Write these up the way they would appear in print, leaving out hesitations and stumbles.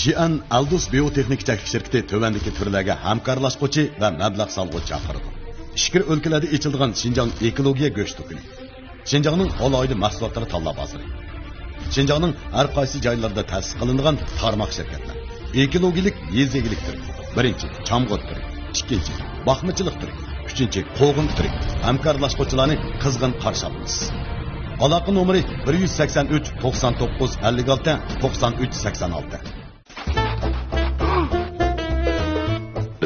Xi'an Aldus Biotexnik şirkati tövəndəki türlərə hamkarlaşqıcı və məbləğ salğıcı çağırdı. İşkir өлkələrdə içildiğən Şinjan ekologiya göç tükünü. Şinjanның alaylı mahsulotları tanlab bazarı. Şinjanның hər qaysı joylarında təsis qılınğan tarmaq şirkətlər. Ekologik yezigilik türü. Birinci, çamğır türü. İkinci, baxmıçılıq türü. Üçüncü, qoğun türü. Hamkarlaşqıcılarını qızğın qarşı alırız. Aloqa nomeri 183 99 56 93 86.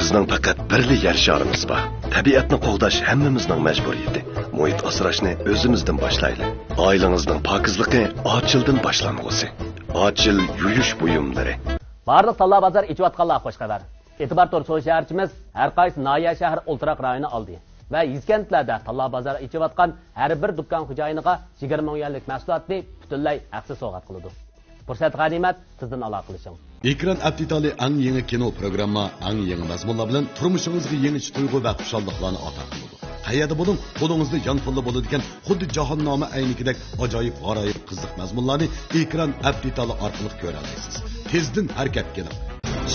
Bizning faqat birli yer sharimiz bor. Tabiatni qo'g'dash hammamizning majburiyati. Muhit asrashni o'zimizdan boshlaylik. Oilangizning pokizligi ochildan boshlanmoqsi. Ochil yuyish buyumlari. Barliq Talla bozor ichayotganlar xush xabar. E'tibor to'r so'sharchimiz har qaysi noya shahar o'ltiraq rayoni oldi va yizkentlarda Talla bozor ichayotgan har bir dukkan xo'jayiniga 20 ming yuanlik mahsulotni butunlay haqsiz sovg'at qiladi. Fursat g'animat, sizdan aloqa qilishing. Ekran aptitali ang yangi kino programma, ang yangi mazmunlar bilan turmushingizga yangi tuyg'u va xushalliqlarni ata qiladi. Qayerda bo'ling, qo'lingizda yonqilli bo'ladigan xuddi jahonnoma aynikidek ajoyib g'aroyib qiziq mazmunlarni ekran aptitali orqali ko'ra olasiz. Tezdan harakat qiling.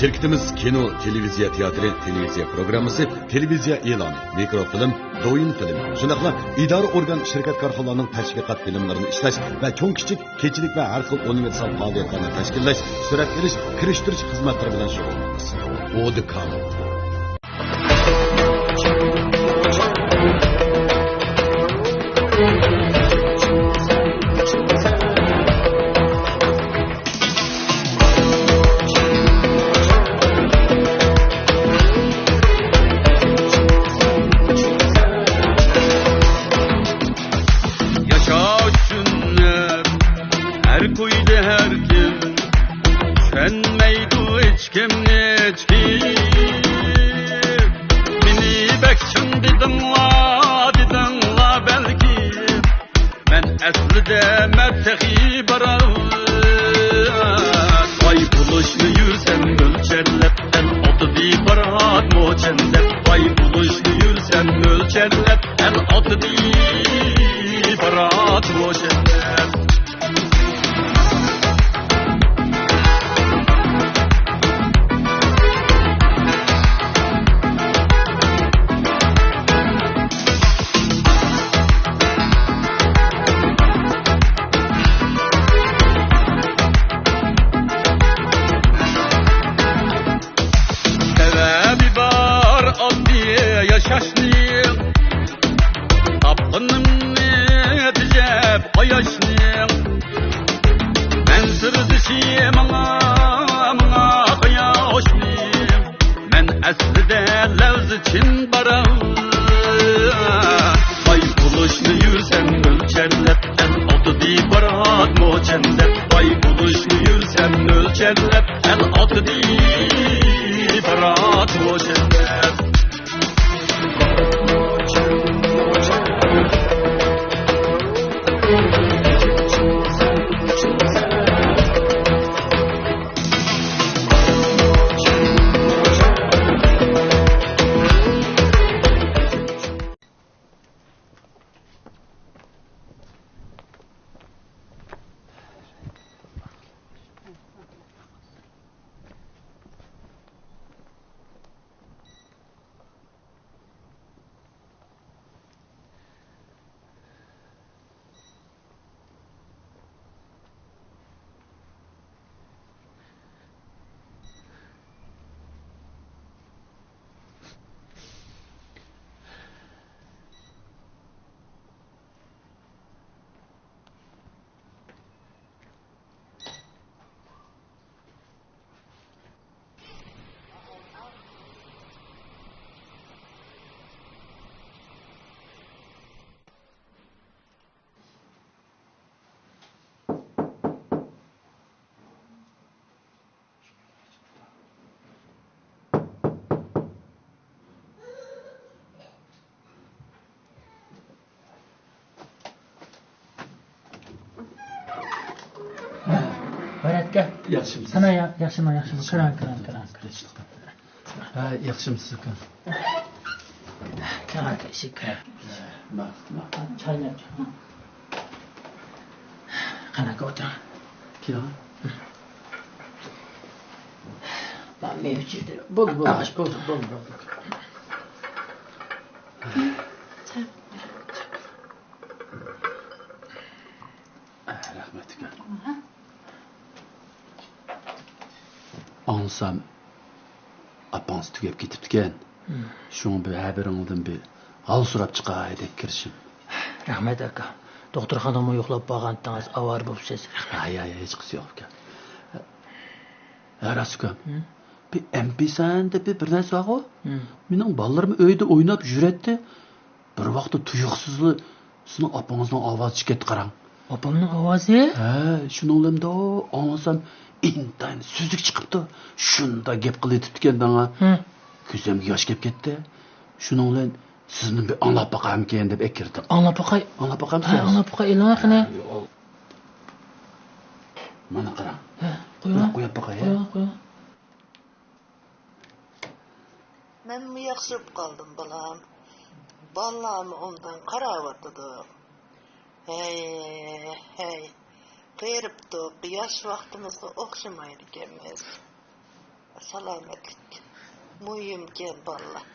Şirketimiz kino, televiziya teatri, televiziya programmasi, televiziya e'loni, mikrofilm, do'yin film, shunaqla idora organ shirkat korxonalarining tashviqot filmlarini ishlash va cho'ng kichik, kechilik va har xil universal faoliyatlarni tashkillash, surat berish, kirishtirish xizmatlari bilan shug'ullanamiz. Odikam. Yaxshimisiz? Sana yaxshimi. Kiran. Ha, yaxshimisiz uka. Kiran eshik. Chaynak. Qanaqa o'tir? Kiran. Ben mevcidi. Bol aç bol. Rahmet uka. Ansam apanız tugab ketibdikan. Şunu bir haberingizdan bir hal so'rab chiqay deb kirishim. Rahmet aka. Doktorxonamga yo'qlab borgandingiz avar bo'libsiz. Ay, hech qisi yo'q uka. Aras uka. Bir MP-san deb bir narsa bor. Mening bolalarim uyda o'ynab yuradi. Bir vaqtda tuyuqsizli sizning opangizning ovozi chiqib qarang. Opamning ovozi? Ha, shuninglamda anlasam intayin suzuk chiqibdi. Shunda gap qilyotibdikan menga. Ko'zimga yosh kelib ketdi. Shuning bilan sizni bir anglab boqamken deb ekirdim. Anglab boqay. Anglab boqamsiz? Ha, anglab boqay e'lon qilin. Mana qarang. Ha, qo'yib boqay. Qo'y. Men mi yaxshib qoldim balam. Ballarni ondan qaravatdi. Hey. Qeyribdi, yosh vaqtimizga o'xshamaydi ekanmiz. Salomatlik. Muhimken ballar.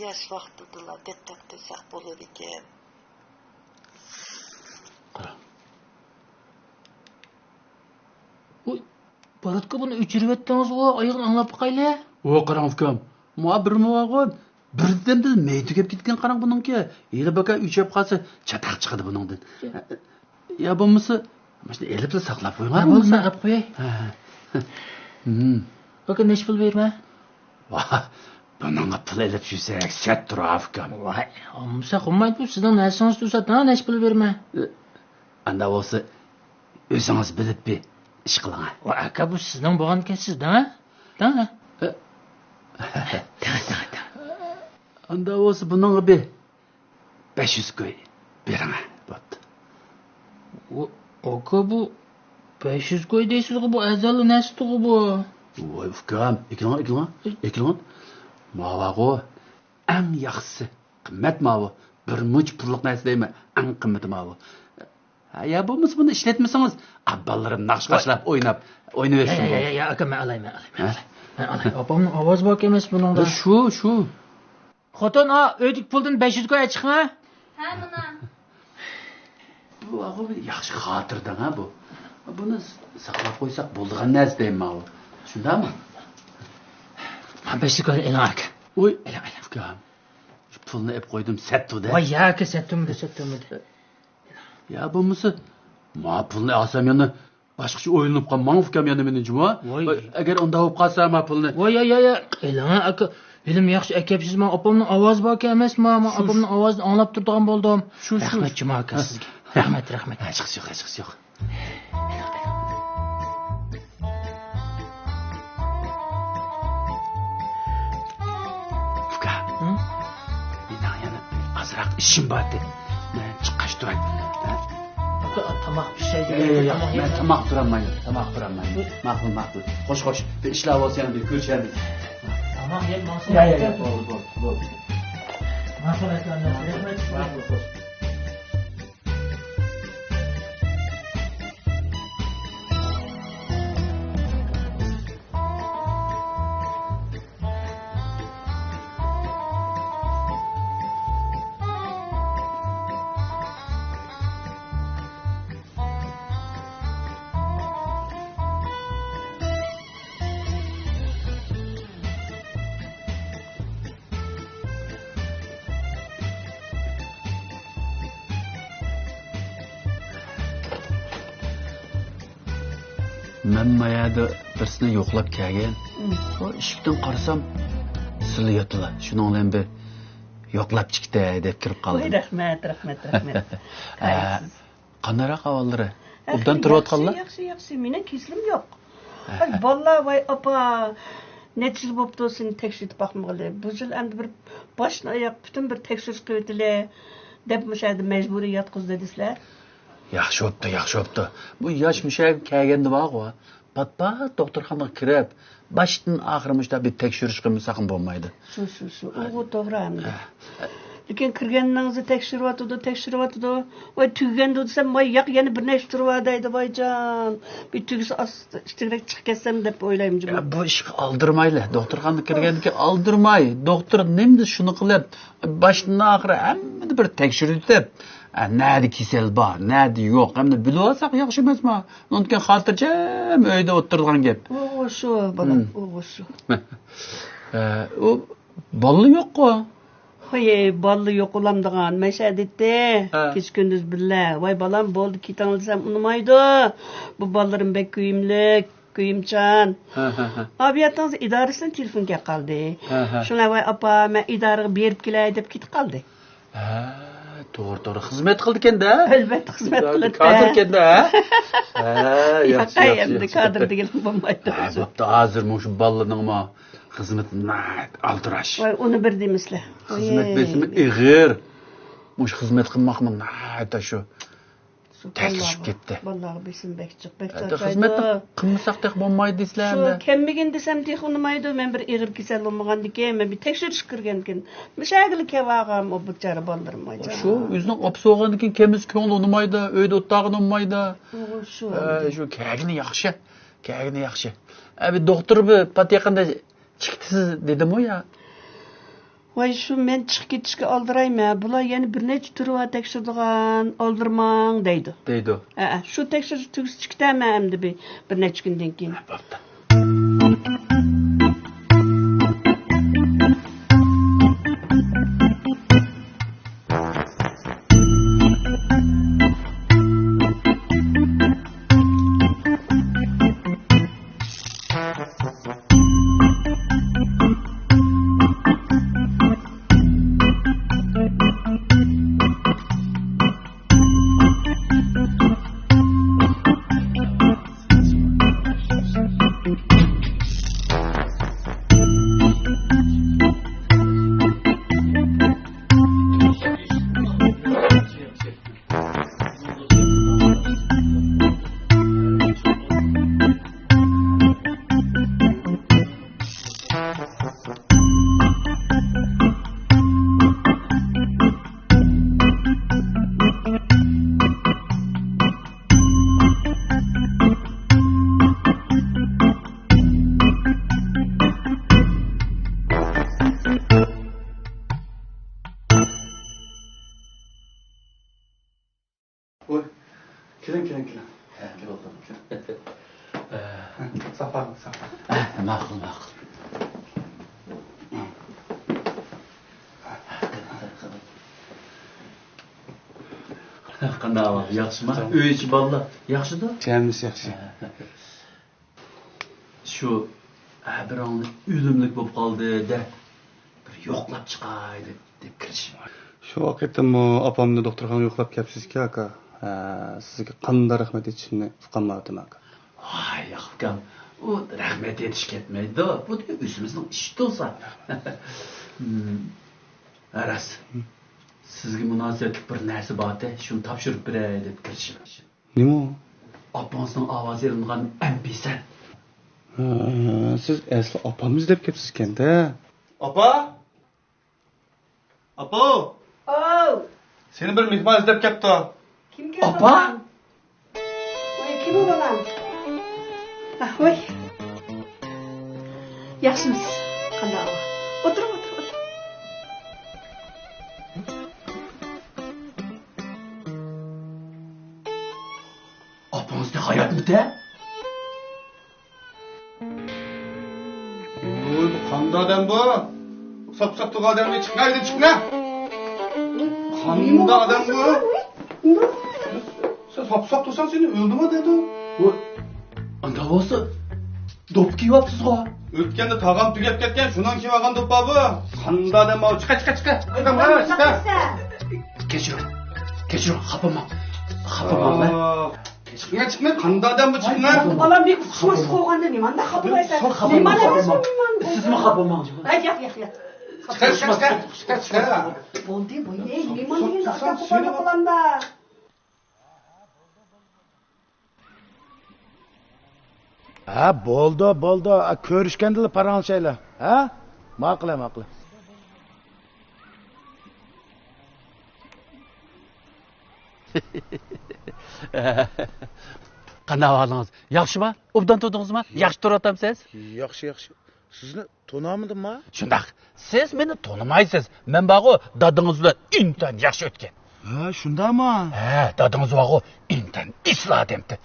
Yosh vaqtida diqqat qilsak bo'lar ekan. Qarang. Uy, Baratka buni o'chirib etdingiz o, oyog'ini anglab boqayli. O qarang ukam. Ma bir muag'on. Birdan meydi kelib ketgan qarang buningki. Eli baka uchab qolsa chataq chiqadi buningdan. Ya bo'lmasa, mana shuni elib saqlab qo'yinglar. Bo'lsa, olib qo'yay. Ha. Aka nech pul berma? Vah, buningga pul elib yursak, shat turib ukam. Voy, olmasa qolmaydi bu sizning narsangiz to'satdan nech pul berma. Anda bo'lsa, o'zingiz bilib bir ish qiling. Voy, aka bu sizning bo'lgan ekan sizdan, ha? Anda bo'lsa buningga bir 500 qo'y bering. Bo'pti. Aka bu 500 qo'y deysiz bu azali nechta bu? Voy ukam, ekilon. Mavaqo eng yaxshisi, qimmat mavu. Bir much pullik narsa deymi? Eng qimmati mavu. Ya bo'lmasa buni ishlatmasangiz, abballarim naqsh qashlab o'ynaversin. Ya aka men alayman. Men alay. Opamning ovozi bor emas buningda. Shu. Xotin, o'ydik puldan 500 qo'y chiqma. Ha, mana. Bu o'g'il yaxshi xotirdan ha bu. Buni saqlab qo'ysak bo'ldigan narsa deyman mavu. Shundami? Ha, 500 qo'y elan aka. Oy, ukam. Shu pulni ep qo'ydim, satdi-da. Voy, ya aka, satdimdi. Ya bo'lmasa, ma pulni olsam yana boshqacha o'yinib qolmang ukam yana meni juma. Agar unda olib qolsam ma pulni. Voy, ya. Elan aka, elim yaxshi akapsiz, men opamning ovozi bor emasmi? Men opamning ovozini anglab turadigan bo'ldim. Rahmat juma aka sizga. Rahmat. Hech qisi yo'q. Ukam. Meni yana azroq ishim bor edi. Men chiqash turay. Tomoq pishaydi. Men tomoq turaman. Ma'qul. Xo'sh. Bir ishlar bo'lsa yana bir ko'rishamiz. Tamam, yeb ma'qul. Ya, bo'ldi. Ma'qul aka, rahmat. Men mayada birsini yo'qlab kelgan. O eshikdan qarasam, sizlar yotilar. Shuning bilan bir yo'qlab chiqdi deb kirib qoldim. Rahmat. Qanaroq ahvollari? Obdan turayotganlar? Yaxshi. Mening keslim yo'q. Ballar voy opa, necha yil bo'pti seni tekshirib boqmag'ili. Bu yil endi bir boshdan oyoq butun bir tekshirish qildilar deb mushaydi majburiy yotqizdi desizlar. Yaxshi bo'pti. Bu yosh mushak kelganda bor-ku. Pat doktorxonaga kirib, boshdan oxirigacha bir tekshirish qilmasa ham bo'lmaydi. Shu. U to'g'ri endi. Lekin kirganingizda tekshiryotdi. Voy tuganda desam, voy yoq yana bir narsa turibdi voyjon. Bir tugisi ichtirab chiqib ketsam deb o'ylayman. Bu ishga oldirmaylar. Doktorxonaga kirgandan oldirmay. Doktor nimdi shuni qilib, boshdan oxiri hammani bir tekshirib, nadi kasal bor, nadi yo'q, hamda bilib olsak yaxshi emasmi? Undan xotirjam uyda o'tirgan gap. Shu bola, shu. U bolla yo'q-ku. Hoy, bolla yo'q olamdigan. Mashadetdi. Kech kunduz billa. Voy balam bo'ldi, keting desam unmaydi. Bu bolalarım bek kuyimchan. Abiyatingiz idorasidan telefonga qoldi. Shunday voy opa, men idoraga berib kelay deb ketib qoldi. To'g'ri xizmat qildi ekanda. Albatta xizmat qildi. Kadr ekanda. Yaxshi. Endi kadr degan bo'lmaydi. Bo'pti, hozir shu bolalarning xizmatini aldirash. Voy, uni bir deymizlar. Xizmat besimi ig'ir. Mush xizmat qilmoqmi? Nada shu. Tartishib ketdi. Vallahi besim bekchiq. Xizmat qilmasak deb bo'lmaydi deysizlar. Shu kemmigin desam texunmaydi. Men bir ig'ir kasal bo'lmagandikan, men bir tekshirish kirgankin. Mishagili kevag'am o bichara bolalarim moyja. Shu o'zining opsi bo'lgandikan kemiz ko'ngli unmaydi, uyda o'tag'ini unmaydi. Shu kagini yaxshi. Abi doktor bu pat yaqinda chiqdisiz dedim-ku ya. Voy shu men chiqib ketishga oldirayman. Bular yana bir necha turva tekshirdigan, oldirmang deydi. Shu tekshirish tugisi chiqdimi endi bir necha kundan keyin. Bo'pti. Keling. Gel oldum. Safar. Ma'qul. Qanday ahvol? Yaxshimi? Uy ichi bolalar yaxshida? Yaxshi. Shu birovni o'limlik bo'lib qoldi-da. Bir yo'qlab chiqay deb kirishim. Shu vaqtda opamni doktorxonaga yo'qlab kelibsiz-ku, aka. Sizga qanday rahmat etishimni uqolmadim, aka. Voy, akam, u rahmat etish ketmaydi. Bu o'zimizning ish bo'lsa. Aras. Sizga munosabat bir narsa bor-da, shuni topshirib beray deb kirishim. Nima? Opamizning ovozi eringan MP3. Siz asli opamiz deb kelibsiz-kanda. Opa? Seni bir mehmon izlab kelibdi. Kim keldi? Opa? Voy, kim u bolam? Voy. Yaxshimisiz? Qanday ahvol? O'tir. Opamizda hayotmidi? Bu qanday odam bu? Sap turgan odamni chiqmaydi, chiqna. Qanday odam bu? Sen sap tursan seni o'ldimi dedi. Anda bo'lsa dop kiyapsiz-ku. O'tganda tag'am tugab ketgan, shundan keyin olgan do'ppa bu. Qanday odam bu? Chiqa. Kechiring, xafaman. Chiqma, qanday odam bu chiqma? Bolam bir xushmas qo'yganda nimanda xafalaysan? Nimani Sizmi xafamoqchi? Yo'q. Chiqa. Bo'ldi, nimani degan qo'yganda. Ha, bo'ldi. Ko'rishgandila paranchaylar. Ha? Ma'qul. Qanday ahvolingiz? Yaxshimi? Obdan turdingizmi? Yaxshi turatamsiz? Yaxshi, yaxshi. Sizni tanımadımma? Shundaq. Siz meni tanimaysiz. Men bag'u dadingiz bilan intan yaxshi o'tgan. Ha, shundami? Ha, dadingiz bag'u intan isla demdi.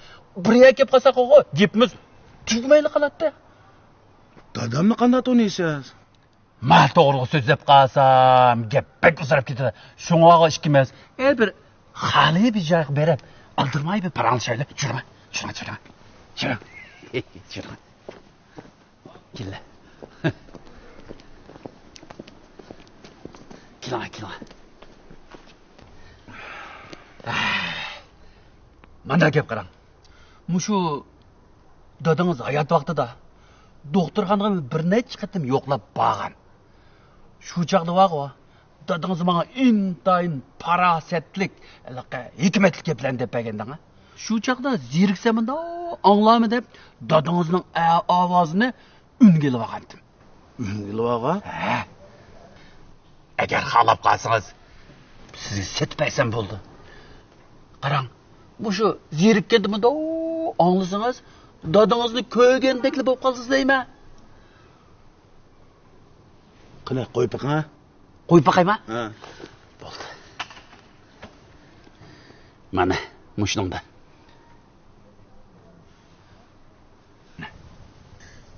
Buraya kelib qolsak o'g'u, gapimiz tugmayli qoladi. Dadamni qanday tanıysiz? Mal to'g'ri so'z deb qolsam, gap bek uzarib ketadi. Shunga ikkimiz bir xali bir joy berib, aldirmay bir paranglashaylik. Yurma. Yurma. Killa. Killa. Mana gap qarang. Mushu dadingiz hayot vaqtida doktorxonaga bir necha qatim yo'qlab borgan. Shu chaqda vaqo dadingiz menga intayin parasetlik, hikmatli gaplar deb berganda, shu chaqda zeriksam-da anglayman deb dadingizning ovozini ungilib olgandim. Ungilib olgan? Ha. Agar xalab qolsangiz, sizga setpaysam bo'ldi. Qarang, bu shu zerikkandimda anglasangiz, dadingizni ko'rgandekli bo'lib qolsiz deyman. Qani qo'yib boqing. Qo'yib boqaymi? Ha. Bo'ldi. Mana mushningda.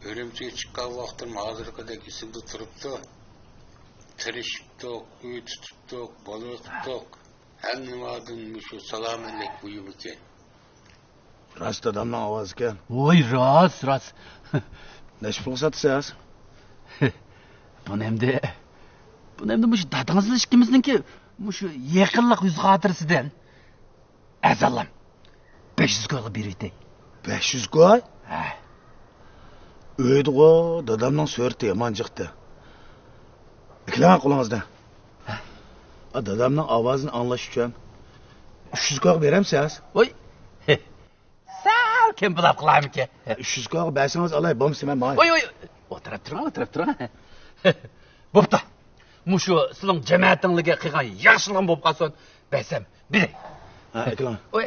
Ölümcüye çıkan vaktim hazırkadek isimde turuptu. Tirişiptok, uyu tutuptok, balık tutuptok. Hem nimadın şu salamelek buyum iken. Rast adamdan ovoz ekan. Oy, rast. Necha pul sotsiz? Buni endi mush dadingizni ikkimizniki mush yaqinlik yuz xotirasidan azallam 500 ko'yga beraylik. 500 ko'y? Ha. Öydü dadamdan surati yomon chiqdi. Ikilama qo'lingizda. Dadamning ovozini anglash uchun 300 ko'y beramsiz? Oy. Sal kim bilab qilamiki? 300 ko'y bersangiz olay, bo'lmasa men may. Oy. O'tirib turing. Bo'pti. Mushu sizning jamoatingizga qilgan yaxshiligim bo'lib qolsin, bersam, bering. Ha, ikilama. Oy.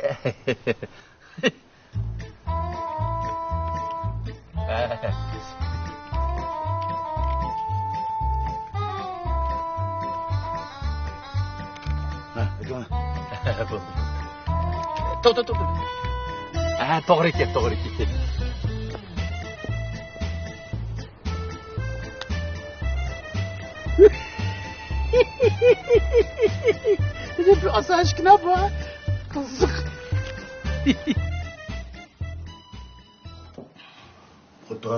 Ha, ikilama. To'g'ri. Ha, to'g'ri ekan. Bu asashkina bu. Qiziq. Xo'ta.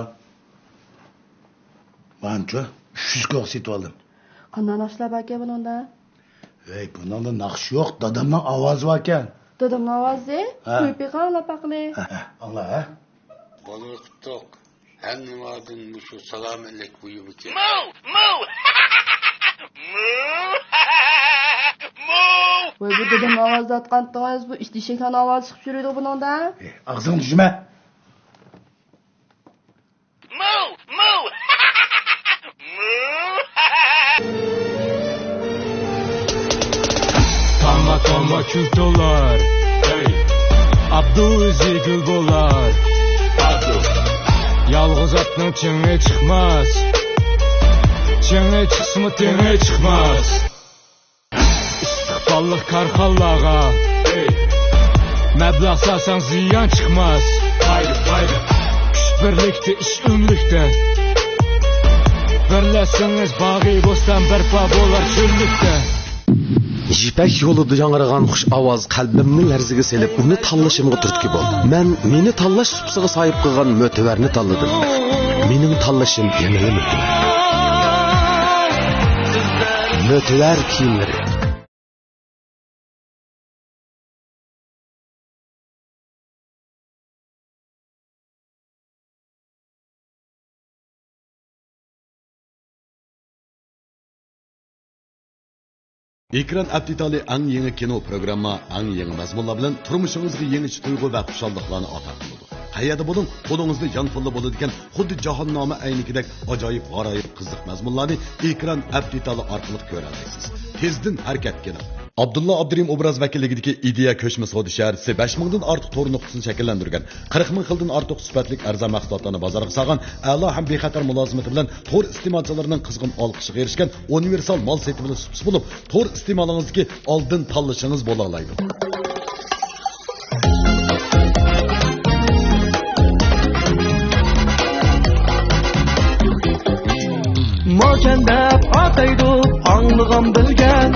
Mancha 300 ko'y setib oldim. Qanday naqshlar bor ekan bunda? Ey, bunda naqsh yo'q, dadamning ovozi bor ekan. Dadamning ovozi? Qo'yib beqanlab aqli. Angla, ha? Balık tutuptok. Hem nimadın şu salamelek buyum iken. Voy, bu dadamning ovozida aytqandingiz, bu ishtishakdan ovoz chiqib yuradi buningda. Og'zingni tujma. Tama kül dolar. Abdu o'zi gül bo'lar. Yalğız atning chingi chiqmas. Chingi chiqsimi tengi chiqmas. Istiqbollik karxonlarga mablag' solsang ziyon chiqmas. Kuch birlikda, ish umlikda. Birlashsangiz bag'iy bo'ston barpo bo'lar cho'llikda. Yipak yo'lida yangragan xush ovoz qalbimni larziga selib, uni tanlashimga turtki bo'ldi. Men meni tanlash supsiga sahib qilgan motivarni tanladim. Mening tanlashim yangi motivar kiyimlari. Ekran aptitali ang yangi kino programma, ang yangi mazmunlar bilan turmushingizga yangicha tuyg'u va xushalliklarni ato qiladi. Qayerda bo'ling, qo'lingizda jon pulli bo'ladigan xuddi jahannoma aynikidek ajoyib g'aroyib qiziq mazmunlarni ekran aptitali orqali ko'ra olasiz. Tezdan harakat qiling. Abdulla Abdurim obraz vakilligidagi ideya ko'chma savdo shaharchisi 5000 dan ortiq tor nuqtasini shakllantirgan 40 ming xildan ortiq sifatli arzon mahsulotlarni bozorga solgan a'lo ham bexatar mulozimati bilan tor iste'molchilarining qizg'in olqishiga erishgan universal mol setib supsi bo'lib tor iste'molingizdagi oldin tanlashingiz bo'la oladi. Mokendep ataydı anlığım bilgen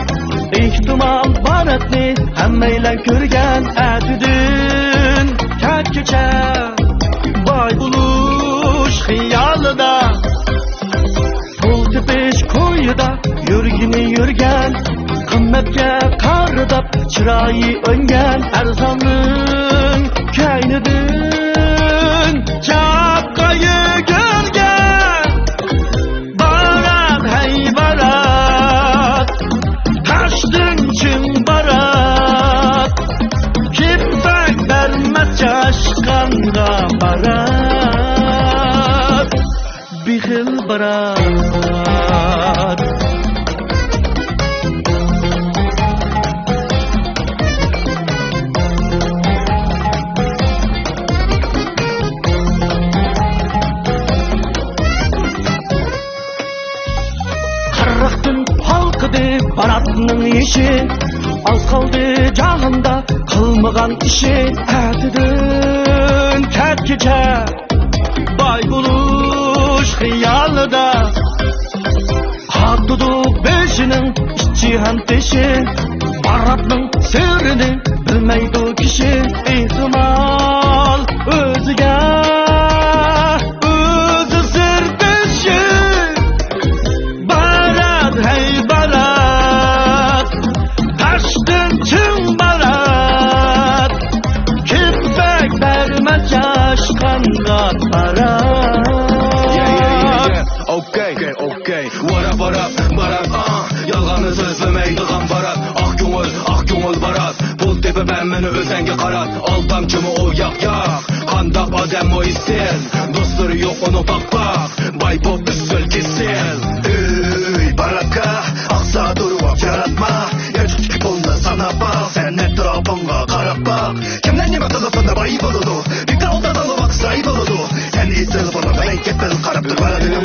İhtimal baratni hemmeylen körgen Etüdün ketkeçe Bay buluş hiyalıda Pul tipiş koyuda Yürgini yürgen Kımmetke karıdap Çırayı öngen Erzanın keynidin Çapkayı görgen Çaşkanda barat Bihil barat Kırıktın halkıdı baratının işi Az kaldı canında kılmıgan işi Etidin ketkice Bay buluş hiyalıda Hadduduk beşinin içihan teşi Baratның sırrını bilmeydi kişi İhtimal özüge Özü sır teşi Barat hey barat Taştın çın barat Kippek vermez yaşkanda barat Okay What up barat Yalganı sözlemeydiğen barat Ah köngül barat Bul tepe ben meni özenge karat Altam kimi o yak Kandak adem o istel Dostları yok onu bak Bay pop üstül kesil Ey baratka Aksa durup yaratma Yercik çıkıp onda sana bak Sen etrafına karap bak Kimden yeme telefonda bayı buludu Bir kalda dalı bak sayı buludu Sen iyi telefona ben ketmez karap dur bana dilim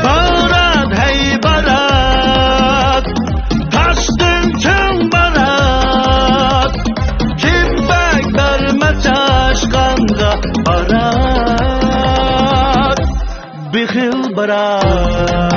Barat hey barat Taştın çın barat Kippek vermez aşkanda barat Bihil barat